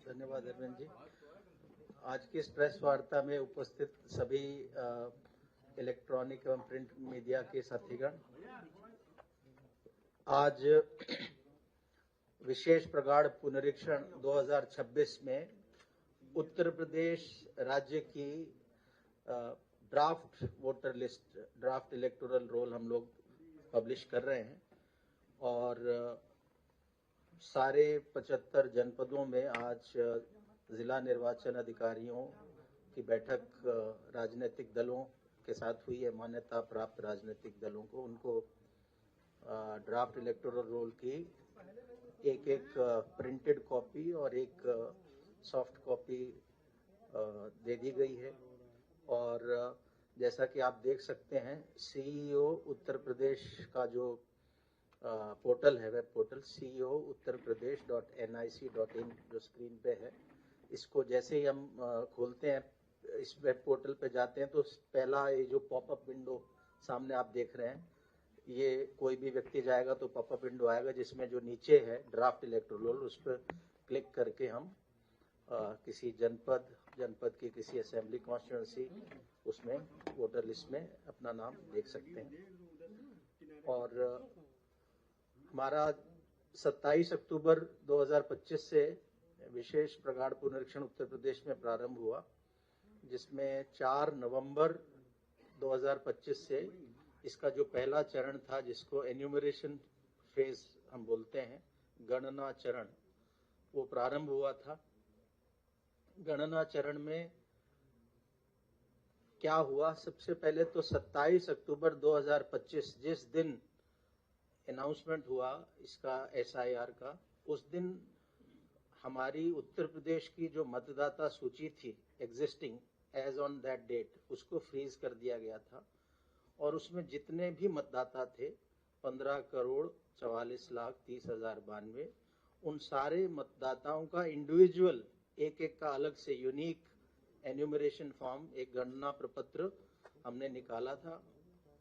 धन्यवाद अरविंद जी। आज की इस प्रेस वार्ता में उपस्थित सभी इलेक्ट्रॉनिक एवं प्रिंट मीडिया के साथीगण, आज विशेष प्रगाढ़ पुनरीक्षण 2026 में उत्तर प्रदेश राज्य की draft voter list, draft electoral role हम लोग पब्लिश कर रहे हैं और सारे 75 जनपदों में आज जिला निर्वाचन अधिकारियों की बैठक राजनीतिक दलों के साथ हुई है। मान्यता प्राप्त राजनीतिक दलों को उनको ड्राफ्ट इलेक्टोरल रोल की एक प्रिंटेड कॉपी और एक सॉफ्ट कॉपी दे दी गई है। और जैसा कि आप देख सकते हैं, सीईओ उत्तर प्रदेश का जो पोर्टल है, वेब पोर्टल CEO uttarpradesh.nic.in जो स्क्रीन पे है, इसको जैसे ही हम खोलते हैं, इस वेब पोर्टल पे जाते हैं तो पहला ये जो पॉपअप विंडो सामने आप देख रहे हैं, ये कोई भी व्यक्ति जाएगा तो पॉपअप विंडो आएगा जिसमें जो नीचे है ड्राफ्ट इलेक्टोरल रोल, उस पर क्लिक करके हम किसी जनपद की किसी असेंबली कॉन्स्टिट्यूंसी उसमें वोटर लिस्ट में अपना नाम देख सकते हैं। और हमारा 27 अक्टूबर 2025 से विशेष प्रगाढ़ पुनरीक्षण उत्तर प्रदेश में प्रारंभ हुआ, जिसमें 4 नवंबर 2025 से इसका जो पहला चरण था, जिसको एन्यूमरेशन फेज हम बोलते हैं, गणना चरण, वो प्रारंभ हुआ था। गणना चरण में क्या हुआ, सबसे पहले तो 27 अक्टूबर 2025 जिस दिन अनाउंसमेंट हुआ इसका SIR का, उस दिन हमारी उत्तर प्रदेश की जो मतदाता सूची थी existing as on that date, उसको फ्रीज कर दिया गया था। और उसमें जितने भी मतदाता थे 15,44,30,092, उन सारे मतदाताओं का इंडिविजुअल एक का अलग से यूनिक एन्यूमरेशन फॉर्म, एक गणना प्रपत्र हमने निकाला था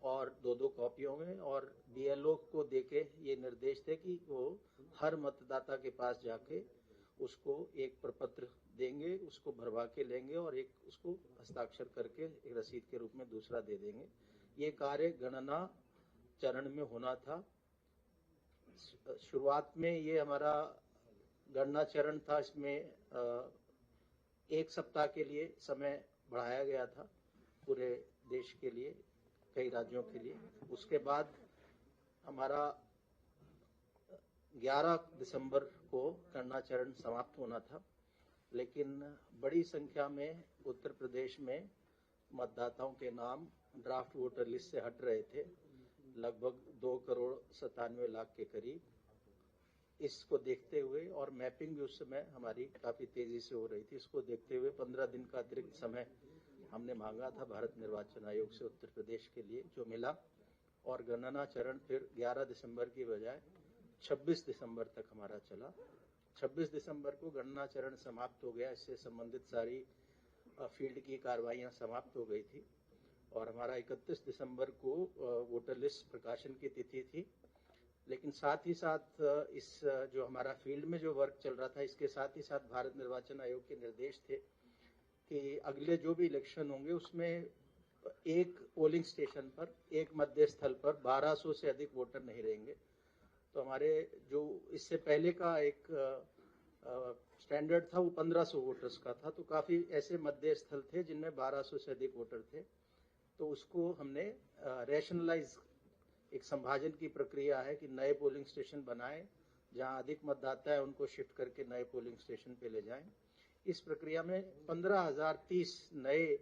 और 2 कॉपियों में, और BLO को देके ये निर्देश थे कि वो हर मतदाता के पास जाके उसको एक प्रपत्र देंगे, उसको भरवा के लेंगे और एक उसको हस्ताक्षर करके एक रसीद के रूप में दूसरा दे देंगे। ये कार्य गणना चरण में होना था। शुरुआत में ये हमारा गणना चरण था, इसमें 1 सप्ताह के लिए समय बढ़ाया गया था पूरे देश के लिए, कई राज्यों के लिए। उसके बाद हमारा 11 दिसंबर को गणना चरण समाप्त होना था, लेकिन बड़ी संख्या में उत्तर प्रदेश में मतदाताओं के नाम ड्राफ्ट वोटर लिस्ट से हट रहे थे, लगभग 2,97,00,000 के करीब। इसको देखते हुए, और मैपिंग भी उस समय हमारी काफ़ी तेज़ी से हो रही थी, इसको देखते हुए 15 दिन का अतिरिक्त समय हमने मांगा था भारत निर्वाचन आयोग से उत्तर प्रदेश के लिए, जो मिला। और गणना चरण फिर 11 दिसंबर की बजाय 26 दिसंबर तक हमारा चला। 26 दिसंबर को गणना चरण समाप्त हो गया, इससे संबंधित सारी फील्ड की कार्रवाइयाँ समाप्त हो गई थी और हमारा 31 दिसंबर को वोटर लिस्ट प्रकाशन की तिथि थी। लेकिन साथ ही साथ इस जो हमारा फील्ड में जो वर्क चल रहा था, इसके साथ ही साथ भारत निर्वाचन आयोग के निर्देश थे कि अगले जो भी इलेक्शन होंगे उसमें एक पोलिंग स्टेशन पर, एक मध्य स्थल पर 1200 से अधिक वोटर नहीं रहेंगे। तो हमारे जो इससे पहले का एक स्टैंडर्ड था वो 1500 वोटर्स का था, तो काफ़ी ऐसे मध्य स्थल थे जिनमें 1200 से अधिक वोटर थे। तो उसको हमने रैशनलाइज, एक संभाजन की प्रक्रिया है कि नए पोलिंग स्टेशन बनाएं, जहां अधिक मतदाता है उनको शिफ्ट करके नए पोलिंग स्टेशन पे ले जाएं। इस प्रक्रिया में 15,030 नए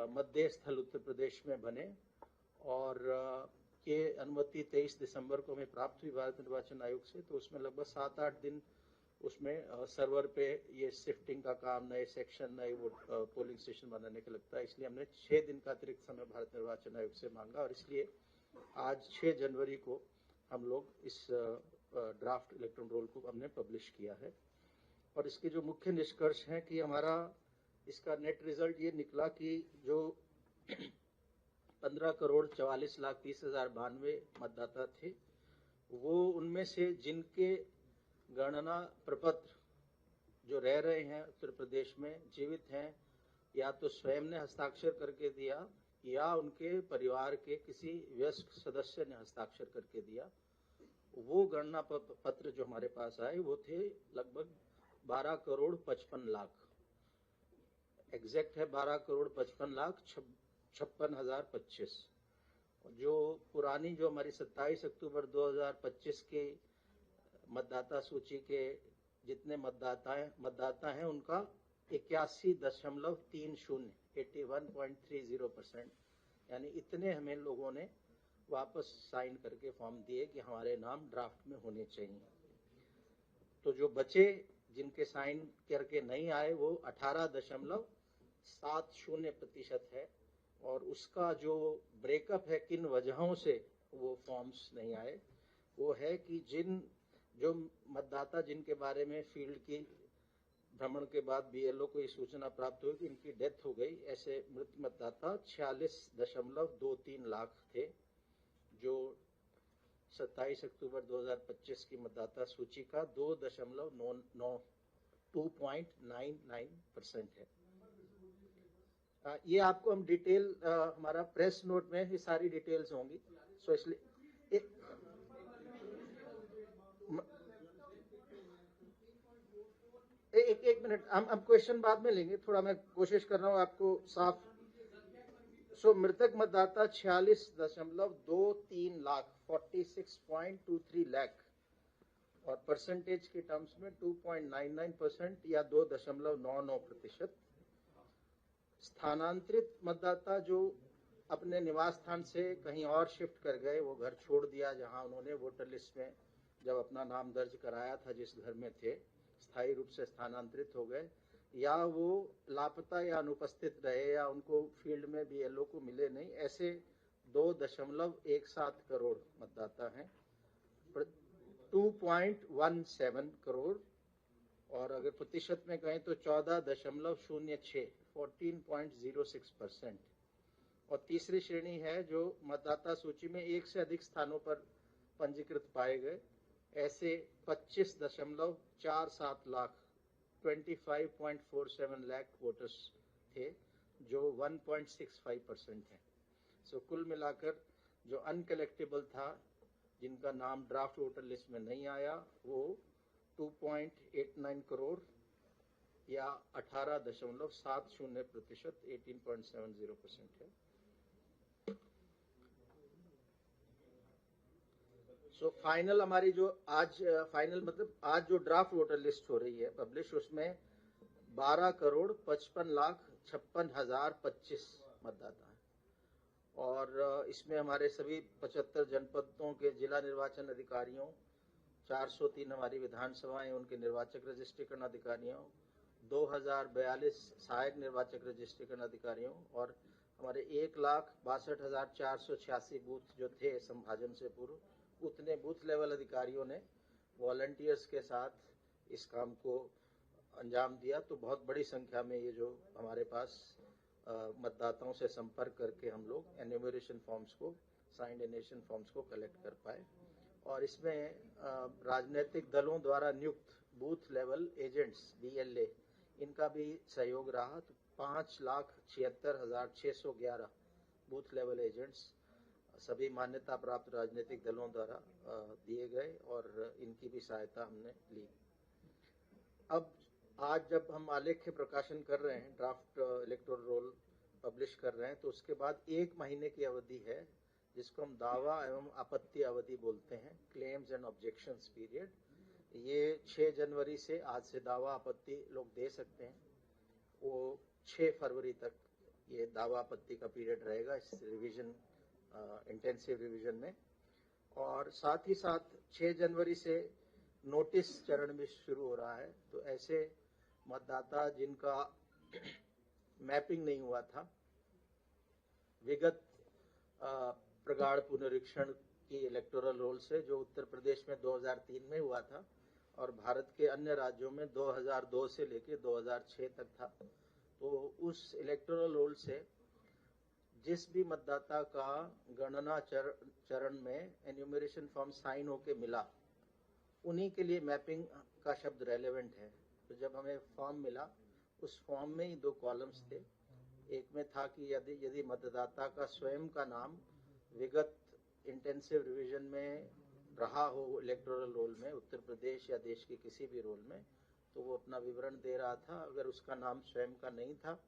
मध्य स्थल उत्तर प्रदेश में बने और के अनुमति 23 दिसंबर को हमें प्राप्त हुई भारत निर्वाचन आयोग से। तो उसमें लगभग 7-8 दिन उसमें सर्वर पे ये शिफ्टिंग का काम, नए सेक्शन, नए पोलिंग स्टेशन बनाने का लगता है। इसलिए हमने 6 दिन का अतिरिक्त समय भारत निर्वाचन आयोग से मांगा और इसलिए आज 6 जनवरी को हम लोग इस ड्राफ्ट इलेक्टोरल रोल को हमने पब्लिश किया है। और इसके जो मुख्य निष्कर्ष हैं कि हमारा इसका नेट रिजल्ट ये निकला कि जो 15,44,30,092 मतदाता थे, वो उनमें से जिनके गणना प्रपत्र जो रह रहे हैं उत्तर प्रदेश में, जीवित हैं, या तो स्वयं ने हस्ताक्षर करके दिया या उनके परिवार के किसी वयस्क सदस्य ने हस्ताक्षर करके दिया। वो गणना पत्र जो हमारे पास आए वो थे लगभग 12 करोड़ 55 लाख, एग्जैक्ट है 12 करोड़ 55 लाख 56,025। जो पुरानी जो हमारी 27 अक्टूबर 2025 के मतदाता सूची के जितने मतदाता हैं उनका 81.30 81.30%, यानी इतने हमें लोगों ने वापस साइन करके फॉर्म दिए कि हमारे नाम ड्राफ्ट में होने चाहिए। तो जो बचे जिनके साइन करके नहीं आए वो 18.70% है, और उसका जो ब्रेकअप है किन वजहों से वो फॉर्म्स नहीं आए, वो है कि जो मतदाता जिनके बारे में फील्ड की भ्रमण के बाद बीएलओ को ये सूचना प्राप्त हुई कि इनकी डेथ हो गई, ऐसे मृत मतदाता 46.23 लाख थे, जो 27 अक्टूबर 2025 की मतदाता सूची का 2.99% है। ये आपको हम डिटेल हमारा प्रेस नोट में ये सारी डिटेल्स होंगी, सो इसलिए एक मिनट, हम क्वेश्चन बाद में लेंगे, थोड़ा मैं कोशिश कर रहा हूँ आपको साफ। सो मृतक मतदाता 46.23 लाख 46.23 लाख, और परसेंटेज के टर्म्स में 2.99% या 2.99%। स्थानांतरित मतदाता जो अपने निवास स्थान से कहीं और शिफ्ट कर गए, वो घर छोड़ दिया जहां उन्होंने वोटर लिस्ट में जब अपना नाम दर्ज कराया था, जिस घर में थे, स्थायी रूप से स्थानांतरित हो गए, या वो लापता या अनुपस्थित रहे, या उनको फील्ड में बीएलओ को मिले नहीं, ऐसे 2.17 करोड़ मतदाता हैं, 2.17 करोड़। और अगर प्रतिशत में कहें तो 14.06 14.06%। और तीसरी श्रेणी है जो मतदाता सूची में एक से अधिक स्थानों पर पंजीकृत पाए गए, ऐसे 25.47 लाख 25.47 लाख वोटर्स थे, जो 1.65% है। सो कुल मिलाकर जो अनकलेक्टेबल था, जिनका नाम ड्राफ्ट वोटर लिस्ट में नहीं आया, वो 2.89 करोड़ या 18.70%, 18.70% है। सो फाइनल हमारी जो आज फाइनल मतलब आज जो ड्राफ्ट वोटर लिस्ट हो रही है पब्लिश, उसमें 12 करोड़ 55 लाख 56,025 मतदाता हैं, और इसमें हमारे सभी 75 जनपदों के जिला निर्वाचन अधिकारियों, 403 हमारी विधानसभाएं उनके निर्वाचक रजिस्ट्रेशन अधिकारियों, 2042 सहायक निर्वाचक रजिस्ट्रेशन अधिकारियों, और हमारे 1,62,486 बूथ जो थे संभाजन से पूर्व, उतने बूथ लेवल अधिकारियों ने वॉलंटियर्स के साथ इस काम को अंजाम दिया। तो बहुत बड़ी संख्या में ये जो हमारे पास मतदाताओं से संपर्क करके हम लोग एन्यूमरेशन फॉर्म्स को, साइंड एनेशन फॉर्म्स को कलेक्ट कर पाए। और इसमें राजनीतिक दलों द्वारा नियुक्त बूथ लेवल एजेंट्स BLA, इनका भी सहयोग रहा। तो 5,76,611 बूथ लेवल एजेंट्स सभी मान्यता प्राप्त राजनीतिक दलों द्वारा दिए गए, और इनकी भी सहायता हमने ली। अब आज जब हम आलेख्य प्रकाशन कर रहे हैं, ड्राफ्ट इलेक्टोरल रोल पब्लिश कर रहे हैं, तो उसके बाद 1 महीने की अवधि है, जिसको हम दावा एवं आपत्ति अवधि बोलते हैं, क्लेम्स एंड ऑब्जेक्शंस पीरियड। ये 6 जनवरी से, आज से दावा आपत्ति लोग दे सकते हैं, वो 6 फरवरी तक ये दावा आपत्ति का पीरियड रहेगा इस रिवीजन, इंटेंसिव रिवीजन में। और साथ ही साथ 6 जनवरी से नोटिस चरण भी शुरू हो रहा है। तो ऐसे मतदाता जिनका मैपिंग नहीं हुआ था, विगत प्रगाढ़ पुनरीक्षण की इलेक्टोरल रोल से, जो उत्तर प्रदेश में 2003 में हुआ था और भारत के अन्य राज्यों में 2002 से लेकर 2006 तक था, तो उस इलेक्टोरल रोल से जिस भी मतदाता का गणना चरण में एन्यूमरेशन फॉर्म साइन होके मिला, उन्हीं के लिए मैपिंग का शब्द रेलेवेंट है। तो जब हमें फॉर्म मिला, उस फॉर्म में ही 2 कॉलम्स थे। एक में था कि यदि मतदाता का स्वयं का नाम विगत इंटेंसिव रिवीजन में रहा हो इलेक्टोरल रोल में, उत्तर प्रदेश या देश के किसी भी रोल में, तो वो अपना विवरण दे रहा था। अगर उसका नाम स्वयं का नहीं था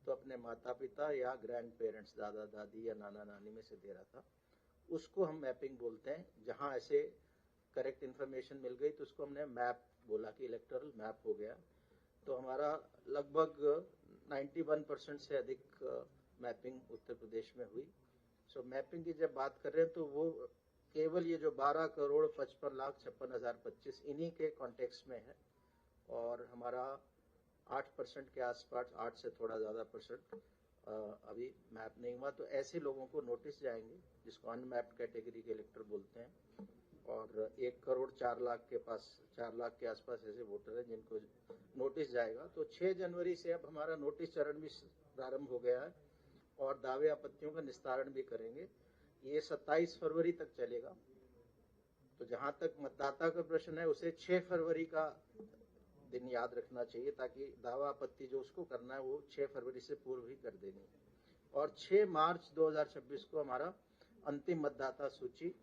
तो अपने माता पिता या ग्रैंड पेरेंट्स, दादा दादी या नाना नानी में से दे रहा था। उसको हम मैपिंग बोलते हैं। जहां ऐसे करेक्ट इन्फॉर्मेशन मिल गई तो उसको हमने मैप बोला कि इलेक्टोरल मैप हो गया। तो हमारा लगभग 91% से अधिक मैपिंग उत्तर प्रदेश में हुई। सो मैपिंग की जब बात कर रहे हैं तो वो केवल ये जो 12,55,56,025 इन्हीं के कॉन्टेक्स्ट में है, और हमारा 8% के आसपास, 8 से थोड़ा ज़्यादा परसेंट अभी मैप नहीं हुआ। तो ऐसे लोगों को नोटिस जाएंगे जिसको अनमैप्ड कैटेगरी के इलेक्टर बोलते हैं, और 1,04,00,000 के पास, 4 लाख के आसपास ऐसे वोटर हैं जिनको नोटिस जाएगा। तो 6 जनवरी से अब हमारा नोटिस चरण भी प्रारंभ हो गया है और दावे आपत्तियों का निस्तारण भी करेंगे। ये 27 फरवरी तक चलेगा। तो जहां तक मतदाता का प्रश्न है, उसे 6 फरवरी का दिन याद रखना चाहिए, ताकि दावा आपत्ति जो उसको करना है वो 6 फरवरी से पूर्व ही कर देनी। और 6 मार्च 2026 को हमारा अंतिम मतदाता सूची,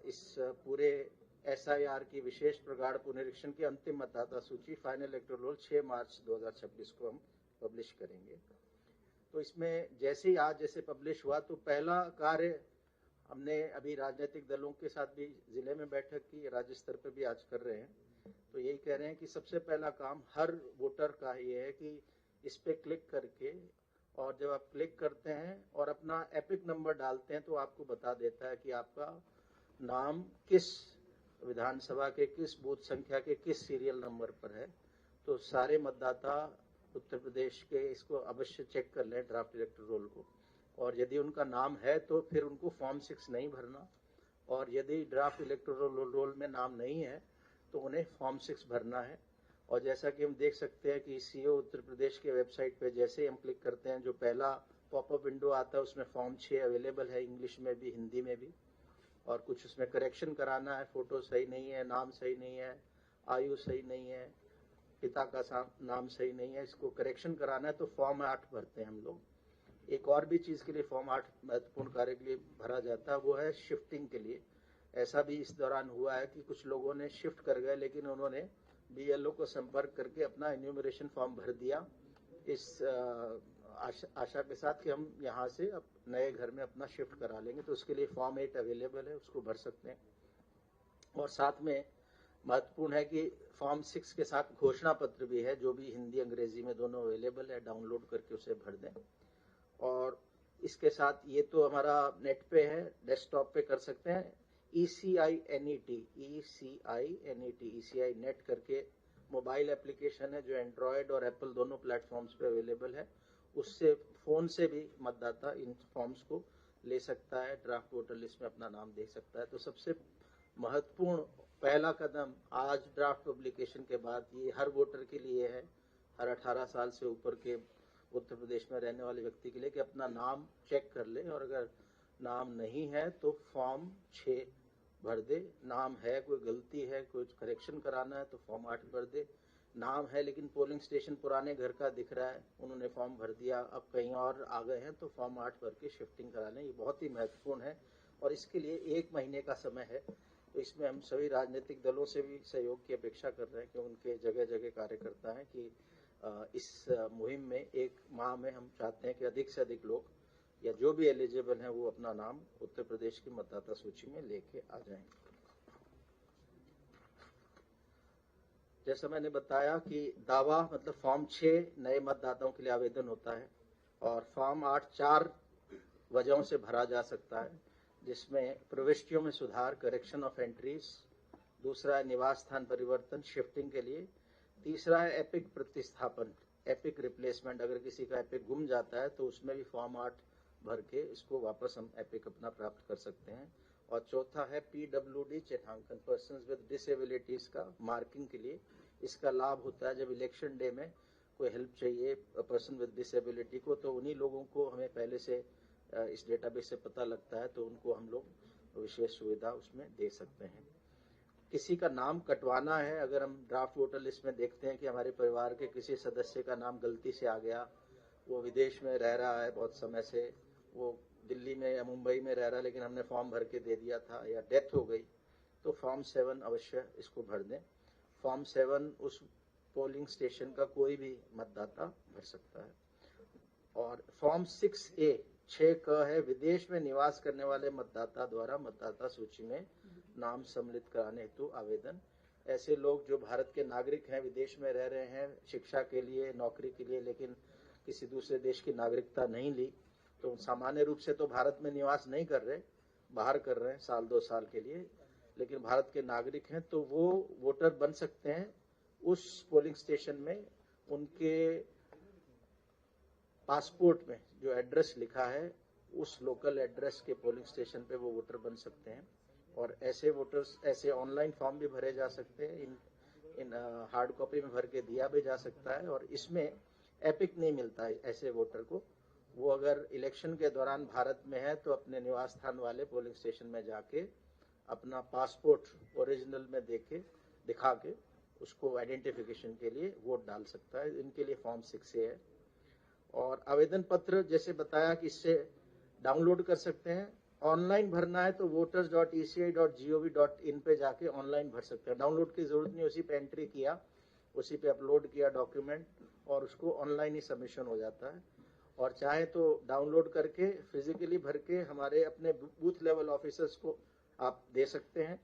इस पूरे SIR की विशेष प्रगाढ़ पुनरीक्षण की अंतिम मतदाता सूची, फाइनल इलेक्टोरल रोल 6 मार्च 2026 को हम पब्लिश करेंगे। तो इसमें जैसे ही आज जैसे पब्लिश हुआ, तो पहला कार्य हमने अभी राजनीतिक दलों के साथ भी जिले में बैठक की, राज्य स्तर पर भी आज कर रहे हैं। तो यही कह रहे हैं कि सबसे पहला काम हर वोटर का ये है कि इस पे क्लिक करके, और जब आप क्लिक करते हैं और अपना एपिक नंबर डालते हैं तो आपको बता देता है कि आपका नाम किस विधानसभा के किस बूथ संख्या के किस सीरियल नंबर पर है। तो सारे मतदाता उत्तर प्रदेश के इसको अवश्य चेक कर लें, ड्राफ्ट इलेक्टोरल रोल को, और यदि उनका नाम है तो फिर उनको फॉर्म 6 नहीं भरना, और यदि ड्राफ्ट इलेक्टोरल रोल में नाम नहीं है तो उन्हें फॉर्म 6 भरना है। और जैसा कि हम देख सकते हैं कि CO उत्तर प्रदेश के वेबसाइट पे जैसे ही हम क्लिक करते हैं, जो पहला पॉपअप विंडो आता है उसमें फॉर्म 6 अवेलेबल है, इंग्लिश में भी हिंदी में भी, और कुछ उसमें करेक्शन कराना है, फोटो सही नहीं है, नाम सही नहीं है, आयु सही नहीं है, पिता का नाम सही नहीं है, इसको करेक्शन कराना है तो फॉर्म 8 भरते हैं हम लोग। एक और भी चीज़ के लिए फॉर्म 8 महत्वपूर्ण कार्य के लिए भरा जाता है, वो है शिफ्टिंग के लिए। ऐसा भी इस दौरान हुआ है कि कुछ लोगों ने शिफ्ट कर गए, लेकिन उन्होंने BLO को संपर्क करके अपना इन्यूमरेशन फॉर्म भर दिया, इस आशा के साथ कि हम यहाँ से अब नए घर में अपना शिफ्ट करा लेंगे। तो उसके लिए फॉर्म 8 अवेलेबल है, उसको भर सकते हैं। और साथ में महत्वपूर्ण है कि फॉर्म 6 के साथ घोषणा पत्र भी है, जो भी हिंदी अंग्रेजी में दोनों अवेलेबल है, डाउनलोड करके उसे भर दें। और इसके साथ ये तो हमारा नेट पे है, डेस्कटॉप पे कर सकते हैं। ECI नेट करके मोबाइल एप्लीकेशन है जो एंड्रॉयड और एप्पल दोनों प्लेटफॉर्म्स पे अवेलेबल है। उससे फोन से भी मतदाता इन फॉर्म्स को ले सकता है, ड्राफ्ट वोटर लिस्ट में अपना नाम देख सकता है। तो सबसे महत्वपूर्ण पहला कदम आज ड्राफ्ट पब्लिकेशन के बाद ये हर वोटर के लिए है, हर 18 साल से ऊपर के उत्तर प्रदेश में रहने वाले व्यक्ति के लिए, कि अपना नाम चेक कर ले, और अगर नाम नहीं है तो फॉर्म 6 भर दे। नाम है, कोई गलती है, कोई करेक्शन कराना है तो फॉर्म 8 भर दे। नाम है लेकिन पोलिंग स्टेशन पुराने घर का दिख रहा है, उन्होंने फॉर्म भर दिया, अब कहीं और आ गए हैं तो फॉर्म 8 भर के शिफ्टिंग करा लें। ये बहुत ही महत्वपूर्ण है और इसके लिए 1 महीने का समय है। तो इसमें हम सभी राजनीतिक दलों से भी सहयोग की अपेक्षा कर रहे हैं कि उनके जगह जगह कार्यकर्ता हैं कि इस मुहिम में 1 माह में हम चाहते हैं कि अधिक से अधिक लोग या जो भी एलिजिबल हैं वो अपना नाम उत्तर प्रदेश की मतदाता सूची में लेके आ जाएं। जैसा मैंने बताया कि दावा मतलब फॉर्म 6 नए मतदाताओं के लिए आवेदन होता है, और फॉर्म 8 4 वजहों से भरा जा सकता है, जिसमें प्रविष्टियों में सुधार, करेक्शन ऑफ एंट्रीज, दूसरा है निवास स्थान परिवर्तन, शिफ्टिंग के लिए, तीसरा है एपिक प्रतिस्थापन, एपिक रिप्लेसमेंट, अगर किसी का एपिक गुम जाता है तो उसमें भी फॉर्म 8 भर के इसको वापस हम एपिक अपना प्राप्त कर सकते हैं। और चौथा है PWD चिन्हांकन, पर्सन्स विद डिसेबिलिटीज का मार्किंग के लिए। इसका लाभ होता है जब इलेक्शन डे में कोई हेल्प चाहिए पर्सन विद डिसेबिलिटी को, तो उन्हीं लोगों को हमें पहले से इस डेटाबेस से पता लगता है, तो उनको हम लोग विशेष सुविधा उसमें दे सकते हैं। किसी का नाम कटवाना है, अगर हम ड्राफ्ट वोटर लिस्ट में देखते हैं कि हमारे परिवार के किसी सदस्य का नाम गलती से आ गया, वो विदेश में रह रहा है बहुत समय से, वो दिल्ली में या मुंबई में रह रहा है लेकिन हमने फॉर्म भर के दे दिया था, या डेथ हो गई, तो फॉर्म 7 अवश्य इसको भर दें। फॉर्म 7 उस पोलिंग स्टेशन का कोई भी मतदाता भर सकता है। और फॉर्म 6A 6 है, विदेश में निवास करने वाले मतदाता द्वारा मतदाता सूची में नाम सम्मिलित कराने हेतु आवेदन। ऐसे लोग जो भारत के नागरिक हैं, विदेश में रह रहे हैं शिक्षा के लिए, नौकरी के लिए, लेकिन किसी दूसरे देश की नागरिकता नहीं ली, तो सामान्य रूप से तो भारत में निवास नहीं कर रहे, बाहर कर रहे हैं साल 2 साल के लिए, लेकिन भारत के नागरिक हैं, तो वो वोटर बन सकते हैं। उस पोलिंग स्टेशन में उनके पासपोर्ट में जो एड्रेस लिखा है, उस लोकल एड्रेस के पोलिंग स्टेशन पे वो वोटर बन सकते हैं। और ऐसे वोटर्स, ऐसे ऑनलाइन फॉर्म भी भरे जा सकते हैं, इन हार्ड कॉपी में भर के दिया भी जा सकता है। और इसमें एपिक नहीं मिलता है ऐसे वोटर को। वो अगर इलेक्शन के दौरान भारत में है तो अपने निवास स्थान वाले पोलिंग स्टेशन में जाके अपना पासपोर्ट ओरिजिनल में दिखा के उसको आइडेंटिफिकेशन के लिए वोट डाल सकता है। इनके लिए फॉर्म 6A है। और आवेदन पत्र जैसे बताया कि इससे डाउनलोड कर सकते हैं। ऑनलाइन भरना है तो voters.eci.gov.in पे जाके ऑनलाइन भर सकते हैं, डाउनलोड की जरूरत नहीं, उसी पे एंट्री किया, उसी पे अपलोड किया डॉक्यूमेंट, और उसको ऑनलाइन ही सबमिशन हो जाता है। और चाहे तो डाउनलोड करके फिजिकली भर के हमारे अपने बूथ लेवल ऑफिसर्स को आप दे सकते हैं।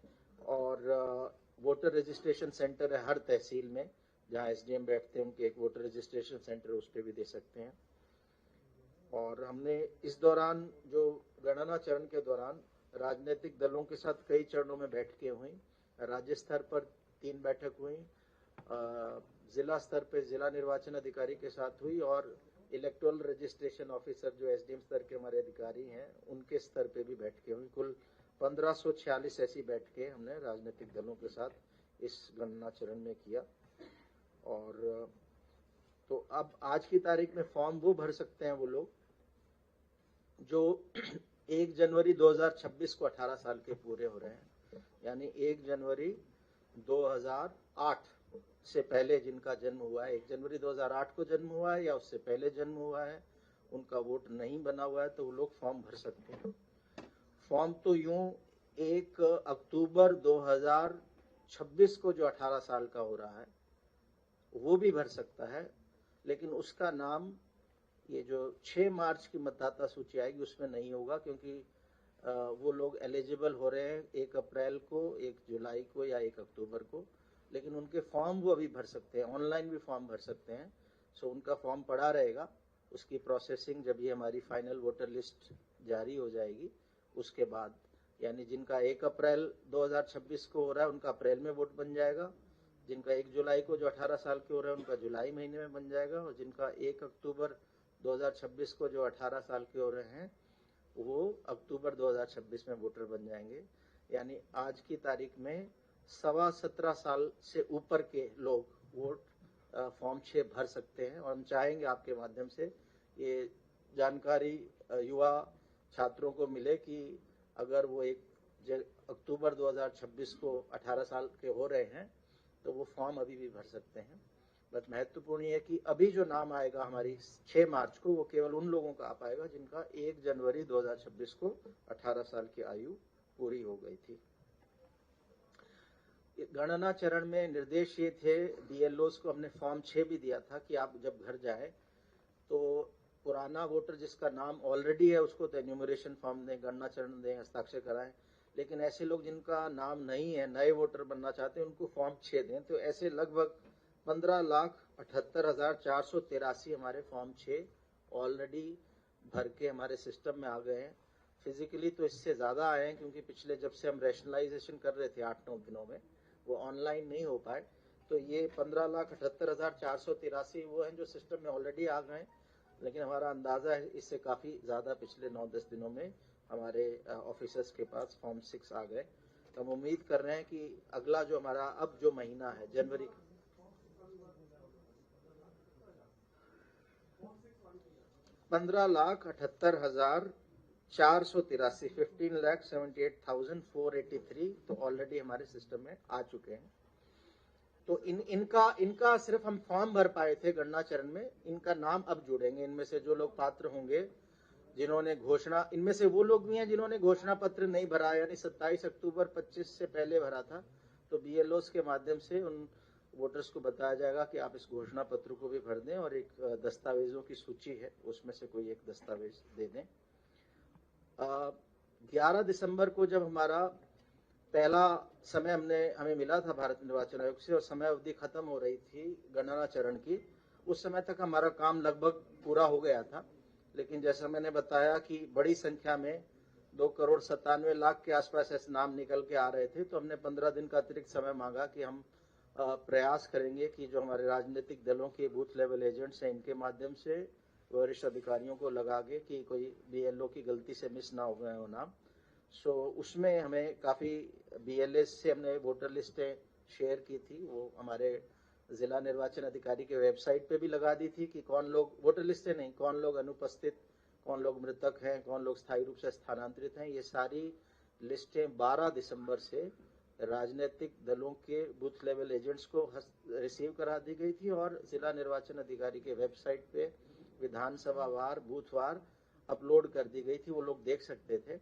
और वोटर रजिस्ट्रेशन सेंटर है हर तहसील में, जहाँ SDM बैठते हैं उनके एक वोटर रजिस्ट्रेशन सेंटर, उस पर भी दे सकते हैं। और हमने इस दौरान जो गणना चरण के दौरान राजनीतिक दलों के साथ कई चरणों में बैठकें हुई। राज्य स्तर पर 3 बैठक हुई, जिला स्तर पर जिला निर्वाचन अधिकारी के साथ हुई, और इलेक्टोरल रजिस्ट्रेशन ऑफिसर जो SDM स्तर के हमारे अधिकारी हैं उनके स्तर पे भी बैठकें हुई। कुल 1546 ऐसी बैठकें हमने राजनीतिक दलों के साथ इस गणना चरण में किया। और तो अब आज की तारीख में फॉर्म वो भर सकते हैं वो लोग जो 1 जनवरी 2026 को 18 साल के पूरे हो रहे हैं, यानी 1 जनवरी 2008 से पहले जिनका जन्म हुआ है, 1 जनवरी 2008 को जन्म हुआ है या उससे पहले जन्म हुआ है, उनका वोट नहीं बना हुआ है, तो वो लोग फॉर्म भर सकते हैं। फॉर्म तो यूं 1 अक्टूबर 2026 को जो 18 साल का हो रहा है वो भी भर सकता है, लेकिन उसका नाम ये जो 6 मार्च की मतदाता सूची आएगी उसमें नहीं होगा, क्योंकि वो लोग एलिजिबल हो रहे हैं 1 अप्रैल को, 1 जुलाई को या 1 अक्टूबर को, लेकिन उनके फॉर्म वो अभी भर सकते हैं, ऑनलाइन भी फॉर्म भर सकते हैं। सो उनका फॉर्म पड़ा रहेगा, उसकी प्रोसेसिंग जब ये हमारी फाइनल वोटर लिस्ट जारी हो जाएगी उसके बाद, यानी जिनका 1 अप्रैल 2026 को हो रहा है उनका अप्रैल में वोट बन जाएगा, जिनका 1 जुलाई को जो 18 साल के हो रहे हैं उनका जुलाई महीने में बन जाएगा, और जिनका 1 अक्टूबर 2026 को जो 18 साल के हो रहे हैं वो अक्टूबर 2026 में वोटर बन जाएंगे। यानी आज की तारीख में 17.25 साल से ऊपर के लोग वोट फॉर्म 6 भर सकते हैं। और हम चाहेंगे आपके माध्यम से ये जानकारी युवा छात्रों को मिले कि अगर वो 1 अक्टूबर 2026 को 18 साल के हो रहे हैं तो वो फॉर्म अभी भी भर सकते हैं। बस महत्वपूर्ण है कि अभी जो नाम आएगा हमारी 6 मार्च को, वो केवल उन लोगों का आ पाएगा जिनका 1 जनवरी 2026 को 18 साल की आयु पूरी हो गई थी। गणना चरण में निर्देश ये थे, BLOs को हमने फॉर्म 6 भी दिया था कि आप जब घर जाए तो पुराना वोटर जिसका नाम ऑलरेडी है उसको तो एन्यूमरेशन फॉर्म दें, गणना चरण दें, हस्ताक्षर कराएं, लेकिन ऐसे लोग जिनका नाम नहीं है, नए वोटर बनना चाहते हैं, उनको फॉर्म 6 दें। तो ऐसे लगभग 15,78,483 हमारे फॉर्म 6 ऑलरेडी भर के हमारे सिस्टम में आ गए हैं। फिजिकली तो इससे ज़्यादा आए हैं, क्योंकि पिछले जब से हम रैशनलाइजेशन कर रहे थे 8-9 दिनों में, वो ऑनलाइन नहीं हो पाए, तो ये 15,78,483 वो हैं जो सिस्टम में ऑलरेडी आ गए, लेकिन हमारा अंदाज़ा है इससे काफ़ी ज़्यादा पिछले 9-10 दिनों में हमारे ऑफिसर्स के पास फॉर्म 6 आ गए। तो हम उम्मीद कर रहे हैं कि अगला जो हमारा अब जो महीना है जनवरी, 15,78,483 483 15,78,483 तो ऑलरेडी हमारे सिस्टम में आ चुके हैं। तो इनका सिर्फ हम फॉर्म भर पाए थे गणना चरण में, इनका नाम अब जुड़ेंगे। इनमें से जो लोग पात्र होंगे जिन्होंने घोषणा, इनमें से वो लोग भी हैं जिन्होंने घोषणा पत्र नहीं भरा, यानी 27 अक्टूबर 25 से पहले भरा था, तो BLOs के माध्यम से उन वोटर्स को बताया जाएगा कि आप इस घोषणा पत्र को भी भर दें और एक दस्तावेजों की सूची है उसमें से कोई एक दस्तावेज दे दें। 11 दिसंबर को जब हमारा पहला समय हमें मिला था भारत निर्वाचन आयोग से और समय अवधि खत्म हो रही थी गणना चरण की, उस समय तक हमारा काम लगभग पूरा हो गया था। लेकिन जैसा मैंने बताया कि बड़ी संख्या में 2,97,00,000 के आसपास ऐसे नाम निकल के आ रहे थे, तो हमने 15 दिन का अतिरिक्त समय मांगा कि हम प्रयास करेंगे कि जो हमारे राजनीतिक दलों के बूथ लेवल एजेंट्स हैं इनके माध्यम से वरिष्ठ अधिकारियों को लगा के कि कोई BLO की गलती से मिस ना हो गए हो नाम। सो उसमें हमें काफ़ी BLS से हमने वोटर लिस्टें शेयर की थी, वो हमारे जिला निर्वाचन अधिकारी के वेबसाइट पे भी लगा दी थी कि कौन लोग, वोटर लिस्टें नहीं, कौन लोग अनुपस्थित, कौन लोग मृतक हैं, कौन लोग स्थायी रूप से स्थानांतरित हैं। ये सारी लिस्टें 12 दिसंबर से राजनीतिक दलों के बूथ लेवल एजेंट्स को रिसीव करा दी गई थी और जिला निर्वाचन अधिकारी के वेबसाइट पे विधानसभा वार बूथवार अपलोड कर दी गई थी, वो लोग देख सकते थे।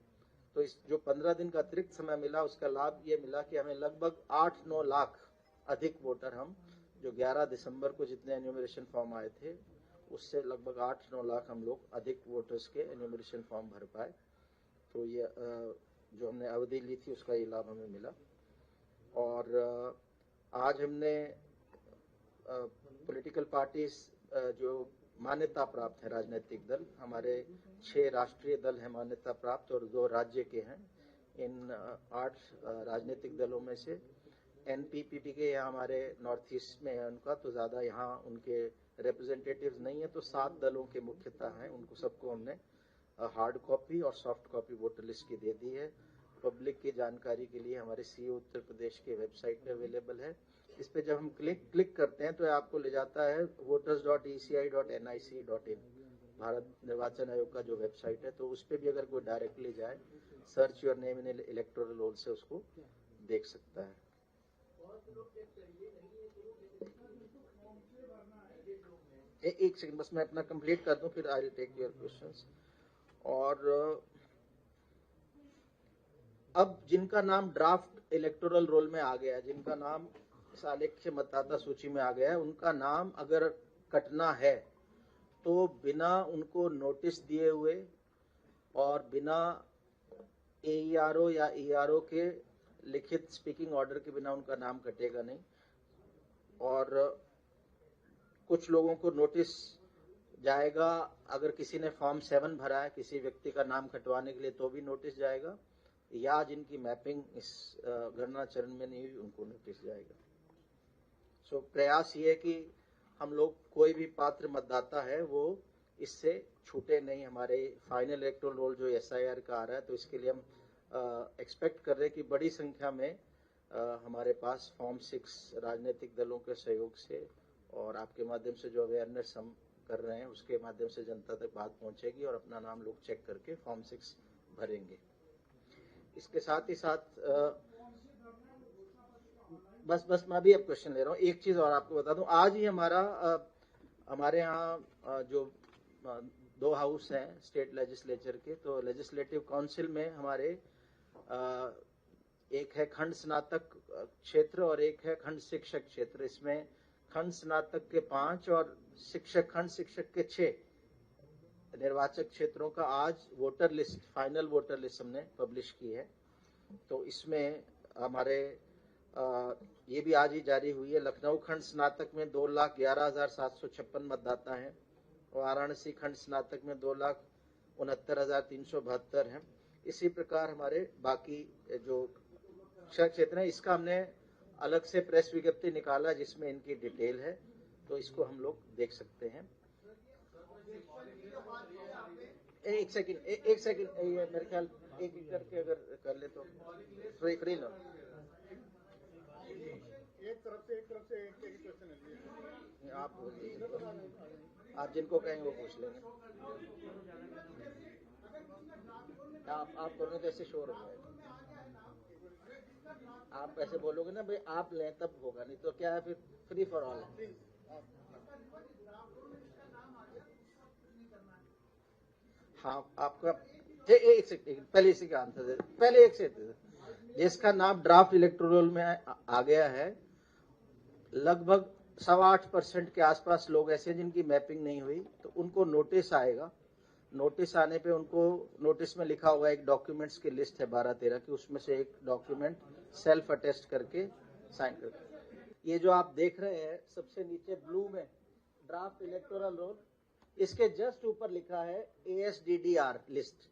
तो इस जो 15 दिन का अतिरिक्त समय मिला उसका लाभ ये मिला कि हमें लगभग 8-9 लाख अधिक वोटर, हम जो 11 दिसंबर को जितने एन्यूमरेशन फॉर्म आए थे उससे लगभग 8-9 लाख हम लोग अधिक वोटर्स के एन्यूमरेशन फॉर्म भर पाए। तो ये जो हमने अवधि ली थी उसका ये लाभ हमें मिला। और आज हमने पॉलिटिकल पार्टीज जो मान्यता प्राप्त है, राजनीतिक दल, हमारे 6 राष्ट्रीय दल हैं मान्यता प्राप्त और 2 राज्य के हैं। इन 8 राजनीतिक दलों में से NPPP के यहाँ हमारे नॉर्थ ईस्ट में है उनका, तो ज़्यादा यहाँ उनके रिप्रेजेंटेटिव्स नहीं है, तो 7 दलों के मुख्यतः हैं, उनको सबको हमने हार्ड कॉपी और सॉफ्ट कॉपी वोटर लिस्ट की दे दी है। पब्लिक की जानकारी के लिए हमारे CO उत्तर प्रदेश के वेबसाइट पे अवेलेबल है। इस पे जब हम क्लिक करते हैं तो आपको ले जाता है voters.eci.nic.in, भारत निर्वाचन आयोग का जो वेबसाइट है। तो उस पे भी अगर कोई डायरेक्टली जाए, search your name in electoral roll से उसको देख सकता है। एक सेकंड बस मैं अपना कंप्लीट कर दूं, फिर I will take your questions. और अब जिनका नाम ड्राफ्ट इलेक्टोरल रोल में आ गया, जिनका नाम सालेख्य मतदाता सूची में आ गया है, उनका नाम अगर कटना है तो बिना उनको नोटिस दिए हुए और बिना AERO या ERO के लिखित स्पीकिंग ऑर्डर के बिना उनका नाम कटेगा नहीं। और कुछ लोगों को नोटिस जाएगा, अगर किसी ने फॉर्म 7 भरा है किसी व्यक्ति का नाम कटवाने के लिए तो भी नोटिस जाएगा, या जिनकी मैपिंग इस गणना चरण में नहीं हुई उनको नोटिस जाएगा। सो प्रयास ये है कि हम लोग, कोई भी पात्र मतदाता है वो इससे छूटे नहीं। हमारे फाइनल इलेक्टोरल रोल जो SIR का आ रहा है, तो इसके लिए हम एक्सपेक्ट कर रहे हैं कि बड़ी संख्या में हमारे पास फॉर्म 6 राजनीतिक दलों के सहयोग से और आपके माध्यम से जो अवेयरनेस हम कर रहे हैं उसके माध्यम से जनता तक बात पहुंचेगी और अपना नाम लोग चेक करके फॉर्म 6 भरेंगे। इसके साथ ही साथ बस मैं भी अब क्वेश्चन ले रहा हूँ। एक चीज और आपको बता दूं, आज ही हमारे यहाँ जो 2 हाउस हैं स्टेट लेजिस्लेचर के, तो लेजिस्लेटिव काउंसिल में हमारे एक है खंड स्नातक क्षेत्र और एक है खंड शिक्षक क्षेत्र। इसमें खंड स्नातक के 5 और खंड शिक्षक के 6 निर्वाचक क्षेत्रों का आज voter list, final voter list हमने पब्लिश की है। तो इसमें हमारे ये भी आज ही जारी हुई है। लखनऊ खंड स्नातक में 2,11,756 मतदाता हैं। वाराणसी खंड स्नातक में 2,69,372 हैं। इसी प्रकार हमारे बाकी जो क्षेत्र है, इसका हमने अलग से प्रेस विज्ञप्ति निकाला जिसमें इनकी डिटेल है, तो इसको हम लोग देख सकते हैं। एक सेकंड ये मेरे ख्याल एक करके अगर कर ले तो फ्री लो। एक तरफ से एक क्वेश्चन है, आप जिनको कहेंगे वो पूछ लेंगे। आप करोगे तो ऐसे शोर हो जाएगा। आप ऐसे बोलोगे ना भाई आप लें तब होगा, नहीं तो क्या है फिर फ्री फॉर ऑल है। हाँ आपका एक सेकंड पहले इसी का आंसर दे, पहले एक सेकंड। जिसका नाम ड्राफ्ट इलेक्टोरल में आ गया है, लगभग 8.25% के आसपास लोग ऐसे जिनकी मैपिंग नहीं हुई, तो उनको नोटिस आएगा। नोटिस आने पे उनको नोटिस में लिखा होगा, एक डॉक्यूमेंट्स की लिस्ट है 12-13 की, उसमें से एक डॉक्यूमेंट सेल्फ अटेस्ट करके साइन करके। ये जो आप देख रहे हैं सबसे नीचे ब्लू में ड्राफ्ट इलेक्टोरल रोल, इसके जस्ट ऊपर लिखा है ASDDR list,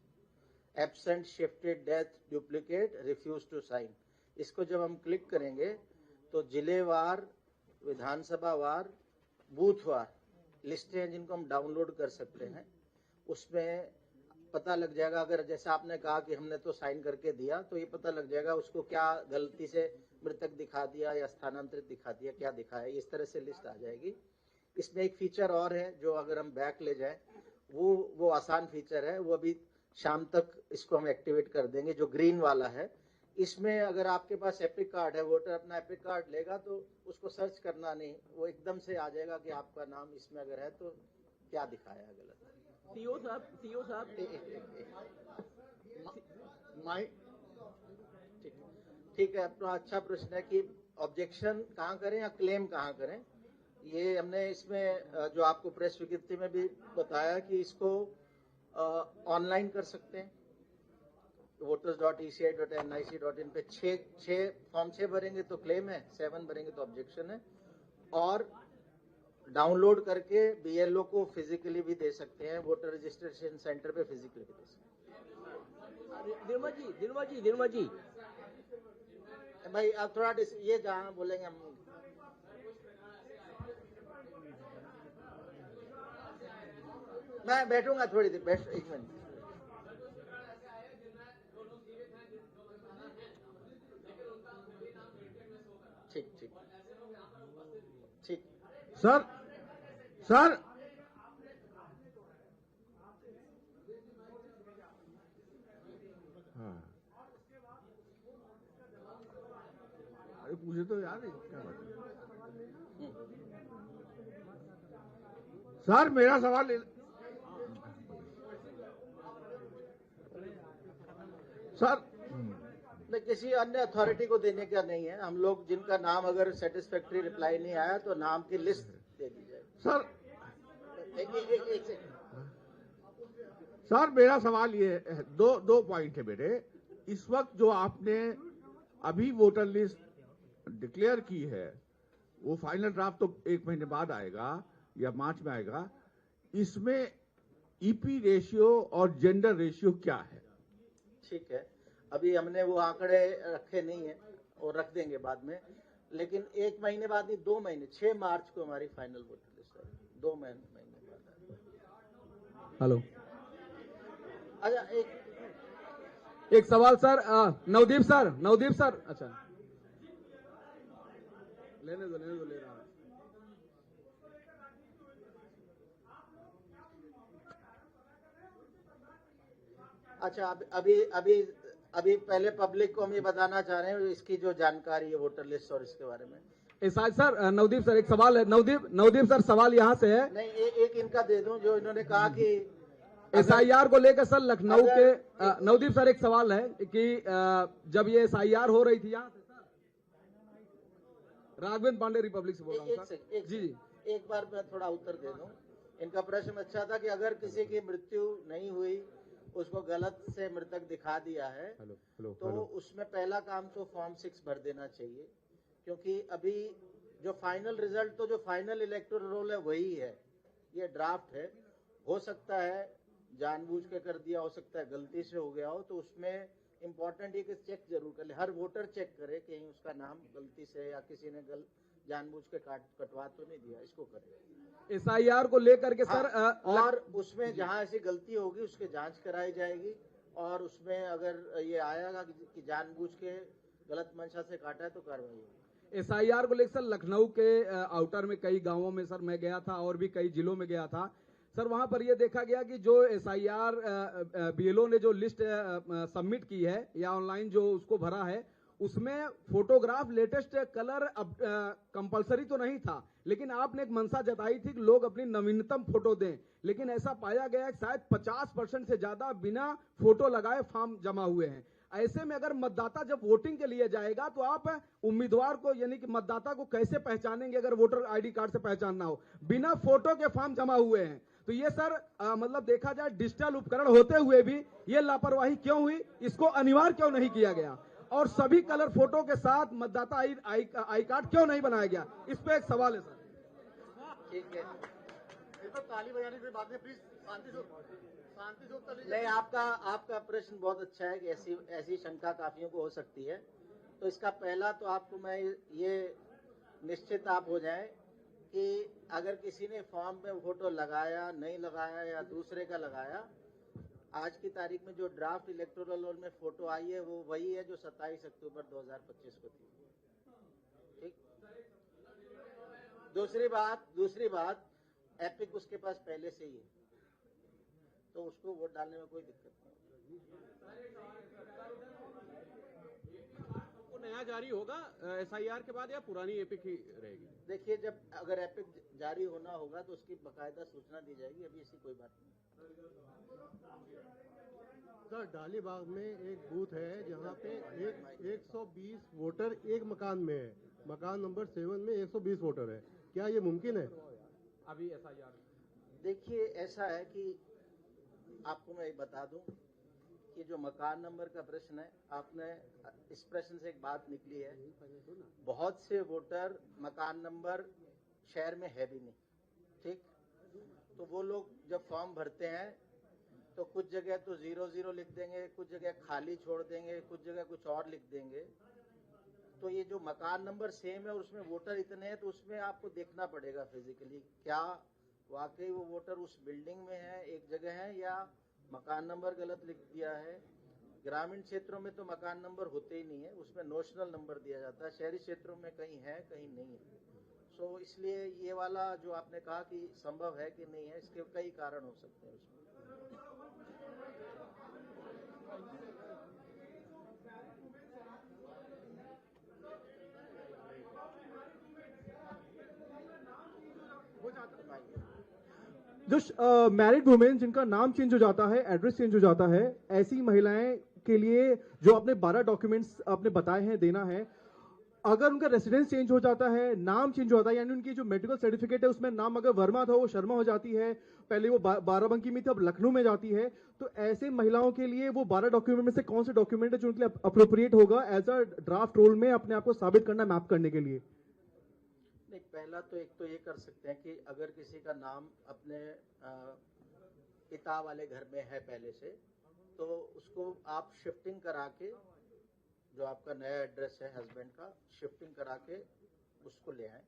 absent, shifted, death, duplicate, refuse to sign. इसको जब हम क्लिक करेंगे तो जिलेवार, विधानसभा वार, बूथवार लिस्टें हैं जिनको हम डाउनलोड कर सकते हैं। उसमें पता लग जाएगा, अगर जैसे आपने कहा कि हमने तो साइन करके दिया, तो ये पता लग जाएगा उसको क्या गलती से मृतक दिखा दिया या स्थानांतरित दिखा दिया, क्या दिखा है, इस तरह से लिस्ट आ जाएगी। इसमें एक फीचर और है जो अगर हम बैक ले जाए, वो आसान फीचर है, वो अभी शाम तक इसको हम एक्टिवेट कर देंगे, जो ग्रीन वाला है। इसमें अगर आपके पास एपिक कार्ड है, वोटर अपना एपिक कार्ड लेगा तो उसको सर्च करना नहीं, वो एकदम से आ जाएगा कि आपका नाम इसमें अगर है तो क्या दिखाया है गलत। सीओ साहब ठीक है, अपना अच्छा प्रश्न है कि ऑब्जेक्शन कहाँ करें या क्लेम कहाँ करें। ये हमने इसमें जो आपको प्रेस विज्ञप्ति में भी बताया कि इसको ऑनलाइन कर सकते हैं। voters.eci.nic.in पे 6 फॉर्म 6 भरेंगे तो क्लेम है, 7 भरेंगे तो ऑब्जेक्शन है, और डाउनलोड करके BLO को फिजिकली भी दे सकते हैं, वोटर रजिस्ट्रेशन सेंटर पे फिजिकली भी दे सकते हैं। दिनवा जी भाई आप थोड़ा ये जहाँ बोलेंगे हम। मैं बैठूंगा थोड़ी देर, बैठ 1 मिनट। ठीक सर हाँ, अरे पूछे तो यार क्या बात है। सर मेरा सवाल सर किसी अन्य अथॉरिटी को देने का नहीं है, हम लोग जिनका नाम अगर सेटिस्फैक्ट्री रिप्लाई नहीं आया तो नाम की लिस्ट दे दी जाए। सर मेरा सवाल ये है, दो पॉइंट है मेरे। इस वक्त जो आपने अभी वोटर लिस्ट डिक्लेयर की है, वो फाइनल ड्राफ्ट तो 1 महीने बाद आएगा या मार्च में आएगा। इसमें ईपी रेशियो और जेंडर रेशियो क्या है? ठीक है, अभी हमने वो आंकड़े रखे नहीं है और रख देंगे बाद में, लेकिन 1 महीने बाद नहीं, 2 महीने, 6 मार्च को हमारी फाइनल वोटर लिस्ट है, 2 महीने बाद। हेलो, अच्छा एक सवाल सर, नवदीप सर, अच्छा लेने दो ले रहा हूं। अच्छा, अभी पहले पब्लिक को हम ये बताना चाह रहे हैं इसकी जो जानकारी है वोटर लिस्ट और इसके बारे में। सर नवदीप सर एक सवाल है, नवदीप सर सवाल यहाँ से है। नहीं, एक इनका दे दूं जो इन्होंने कहा कि SIR को लेकर सर लखनऊ के नवदीप सर एक सवाल है कि जब ये SIR हो रही थी यहाँ से, सर राघवेंद्र पांडे रिपब्लिक से बोल रहा हूँ सर। जी एक बार मैं थोड़ा उत्तर दे दूं। इनका प्रश्न अच्छा था कि अगर किसी की मृत्यु नहीं हुई, उसको गलत से मृतक दिखा दिया है, तो उसमें पहला काम तो फॉर्म 6 भर देना चाहिए, क्योंकि अभी जो फाइनल रिजल्ट, तो जो फाइनल इलेक्टोरल रोल है वही है, ये ड्राफ्ट है। हो सकता है जानबूझ के कर दिया, हो सकता है गलती से हो गया हो, तो उसमें इम्पोर्टेंट ये कि चेक जरूर कर ले, हर वोटर चेक करे कि उसका नाम गलती से या किसी ने जानबूझ के कटवा तो नहीं दिया, इसको करे। SIR को लेकर के सर और उसमें जहां ऐसी गलती होगी उसकी जांच कराई जाएगी, और उसमें अगर ये आएगा कि जानबूझ के गलत मंशा से काटा है तो कार्रवाई होगी। SIR को लेकर सर लखनऊ के आउटर में कई गांवों में सर मैं गया था और भी कई जिलों में गया था सर वहां पर यह देखा गया कि जो SIR BLO ने जो लिस्ट सबमिट की है या ऑनलाइन जो उसको भरा है, उसमें फोटोग्राफ लेटेस्ट कलर अब कंपलसरी तो नहीं था, लेकिन आपने एक मंशा जताई थी कि लोग अपनी नवीनतम फोटो दें, लेकिन ऐसा पाया गया कि शायद 50% से ज्यादा बिना फोटो लगाए फॉर्म जमा हुए हैं। ऐसे में अगर मतदाता जब वोटिंग के लिए जाएगा तो आप उम्मीदवार को यानी कि मतदाता को कैसे पहचानेंगे अगर वोटर ID कार्ड से पहचानना हो? बिना फोटो के फॉर्म जमा हुए हैं। तो ये सर मतलब देखा जाए डिजिटल उपकरण होते हुए भी ये लापरवाही क्यों हुई, इसको अनिवार्य क्यों नहीं किया गया, और सभी कलर फोटो के साथ मतदाता आई कार्ड क्यों नहीं बनाया गया? इस पे एक सवाल है सर। ठीक है, इस पर ताली बजाने की बात है, प्लीज शांति से उत्तर दीजिए। नहीं, आपका प्रश्न बहुत अच्छा है कि ऐसी शंका काफियों को हो सकती है। तो इसका पहला तो आपको मैं ये निश्चित आप हो जाए कि अगर किसी ने फॉर्म में फोटो लगाया, नहीं लगाया या दूसरे का लगाया, आज की तारीख में जो ड्राफ्ट इलेक्टोरल रोल में फोटो आई है वो वही है जो 27 अक्टूबर 2025 को थी। ठीक। दूसरी बात एपिक उसके पास पहले से ही है, तो उसको वोट डालने में कोई दिक्कत नहीं। वो नया जारी होगा SIR के बाद या पुरानी एपिक ही रहेगी? देखिए, जब अगर एपिक जारी होना होगा तो उसकी बकायदा सूचना दी जाएगी, अभी ऐसी कोई बात नहीं। सर, डालीबाग में एक बूथ है जहाँ पे 120 वोटर एक मकान में है, मकान नंबर 7 में 120 वोटर है, क्या ये मुमकिन है? अभी SIR देखिए, ऐसा है कि आपको मैं बता दूं कि जो मकान नंबर का प्रश्न है, आपने इस प्रश्न से एक बात निकली है, बहुत से वोटर मकान नंबर शहर में है भी नहीं। ठीक, तो वो लोग जब फॉर्म भरते हैं तो कुछ जगह तो 00 लिख देंगे, कुछ जगह खाली छोड़ देंगे, कुछ जगह कुछ और लिख देंगे। तो ये जो मकान नंबर सेम है और उसमें वोटर इतने हैं, तो उसमें आपको देखना पड़ेगा फिजिकली क्या वाकई वो वोटर उस बिल्डिंग में है, एक जगह है, या मकान नंबर गलत लिख दिया है। ग्रामीण क्षेत्रों में तो मकान नंबर होते ही नहीं है, उसमें नोशनल नंबर दिया जाता है। शहरी क्षेत्रों में कहीं है कहीं नहीं है। सो इसलिए ये वाला जो आपने कहा कि संभव है कि नहीं है, इसके कई कारण हो सकते हैं उसमें। जो मैरिड वुमेन जिनका नाम चेंज हो जाता है, एड्रेस चेंज हो जाता है, ऐसी महिलाएं के लिए जो आपने 12 डॉक्यूमेंट्स आपने बताए हैं देना है, अगर उनका रेसिडेंस चेंज हो जाता है, नाम चेंज हो जाता है, यानी उनकी जो मेडिकल सर्टिफिकेट है उसमें नाम अगर वर्मा था वो शर्मा हो जाती है, पहले वो बाराबंकी में थी अब लखनऊ में जाती है, तो ऐसे महिलाओं के लिए वो 12 डॉक्यूमेंट में से कौन से डॉक्यूमेंट है जो उनके लिए अप्रोप्रिएट होगा एज अ ड्राफ्ट रोल में अपने आप को साबित करना, मैप करने के लिए? नहीं, पहला तो एक तो ये कर सकते हैं कि अगर किसी का नाम अपने पिता वाले घर में है पहले से, तो उसको आप शिफ्टिंग करा के, जो आपका नया एड्रेस है हस्बैंड का, शिफ्टिंग करा के उसको ले आए।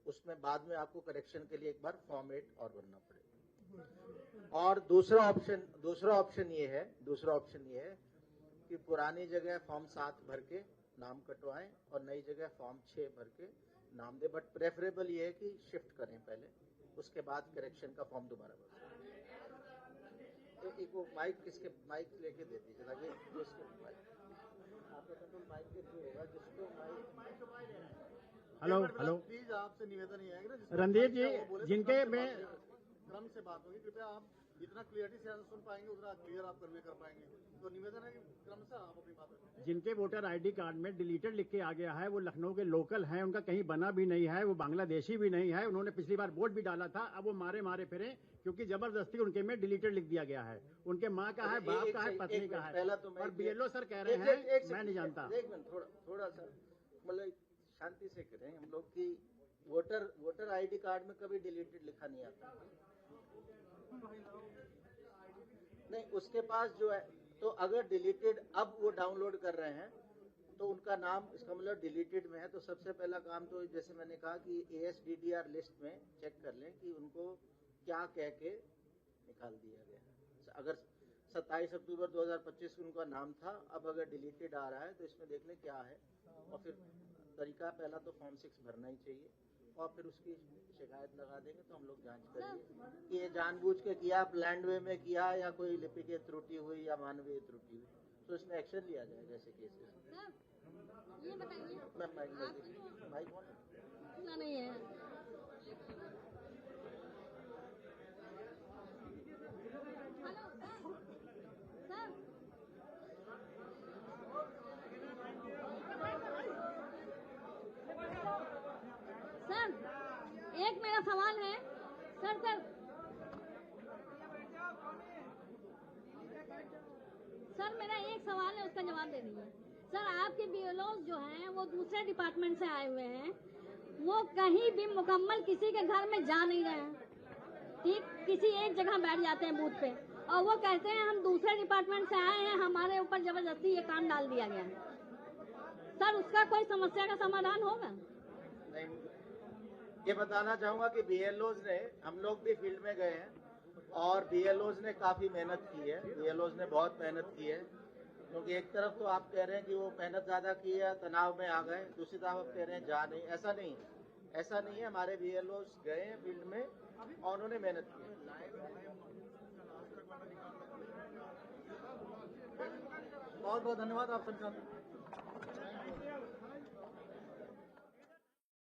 उसमें बाद में आपको करेक्शन के लिए एक बार फॉर्म 8 और भरना पड़ेगा। और दूसरा ऑप्शन ये है कि पुरानी जगह फॉर्म 7 भर के नाम कटवाएं और नई जगह फॉर्म 6 भर के नाम दे, बट प्रेफरेबल ये है कि शिफ्ट करें पहले, उसके बाद करेक्शन का फॉर्म दोबारा भरें। एक वो माइक लेके दे दीजिए ताकि जिसको आपका कंट्रोल माइक के थ्रू होगा, जिसको माइक। हेलो, प्लीज आपसे निवेदन ये है कि ना रणदीप जी, जिनके में क्रम से बात होगी, कृपया आप जितना क्लियरिटी से सुन पाएंगे उतना क्लियर आप कन्वे कर पाएंगे, तो निवेदन है कि क्रमशः आप अपनी बात रखें। जिनके वोटर ID कार्ड में डिलीटेड लिख के आ गया है, वो लखनऊ के लोकल हैं, उनका कहीं बना भी नहीं है, वो बांग्लादेशी भी नहीं है, उन्होंने पिछली बार वोट भी डाला था, अब वो मारे फिरे क्योंकि जबरदस्ती उनके में डिलीटेड लिख दिया गया है। उनके माँ का है, बाप का है, पत्नी का है, और BLO सर कह रहे हैं मैं नहीं जानता। एक मिनट, थोड़ा सा मतलब शांति से करें हम लोग की वोटर ID कार्ड में कभी डिलीटेड लिखा नहीं आता। नहीं, उसके पास जो है, तो अगर डिलीटेड अब वो डाउनलोड कर रहे हैं तो उनका नाम, इसका मतलब डिलीटेड में है, तो सबसे पहला काम तो जैसे मैंने कहा कि ASDDR लिस्ट में चेक कर लें कि उनको क्या कह के निकाल दिया गया है। अगर 27 अक्टूबर 2025 को उनका नाम था, अब अगर डिलीटेड आ रहा है तो इसमें देख लें क्या है, और फिर तरीका पहला तो फॉर्म 6 भरना ही चाहिए। और फिर उसकी शिकायत लगा देंगे तो हम लोग जांच करेंगे कि ये जानबूझ के किया, प्लान्ड वे में किया या कोई लिपिकीय त्रुटि हुई या मानवीय त्रुटि हुई, तो इसमें एक्शन लिया जाएगा ऐसे केसेस। ये बताइए, मैं माइक सुना नहीं है। हेलो सर, सर एक मेरा सवाल है सर। सर मेरा एक सवाल है, उसका जवाब दे दीजिए। सर आपके बीएलओ जो हैं वो दूसरे डिपार्टमेंट से आए हुए हैं, वो कहीं भी मुकम्मल किसी के घर में जा नहीं रहे हैं, ठीक, किसी एक जगह बैठ जाते हैं बूथ पे, और वो कहते हैं हम दूसरे डिपार्टमेंट से आए हैं, हमारे ऊपर जबरदस्ती ये काम डाल दिया गया है। सर उसका कोई समस्या का समाधान होगा? नहीं, ये बताना चाहूंगा कि बीएलओज ने, हम लोग भी फील्ड में गए हैं और बीएलओज ने काफी मेहनत की है, बीएलओज ने बहुत मेहनत की है, क्योंकि एक तरफ तो आप कह रहे हैं कि वो मेहनत ज्यादा की है, तनाव में आ गए, दूसरी तरफ आप कह रहे हैं जा नहीं, ऐसा नहीं है। हमारे बीएलओज गए हैं फील्ड में और उन्होंने मेहनत की है। बहुत बहुत धन्यवाद आप सबका।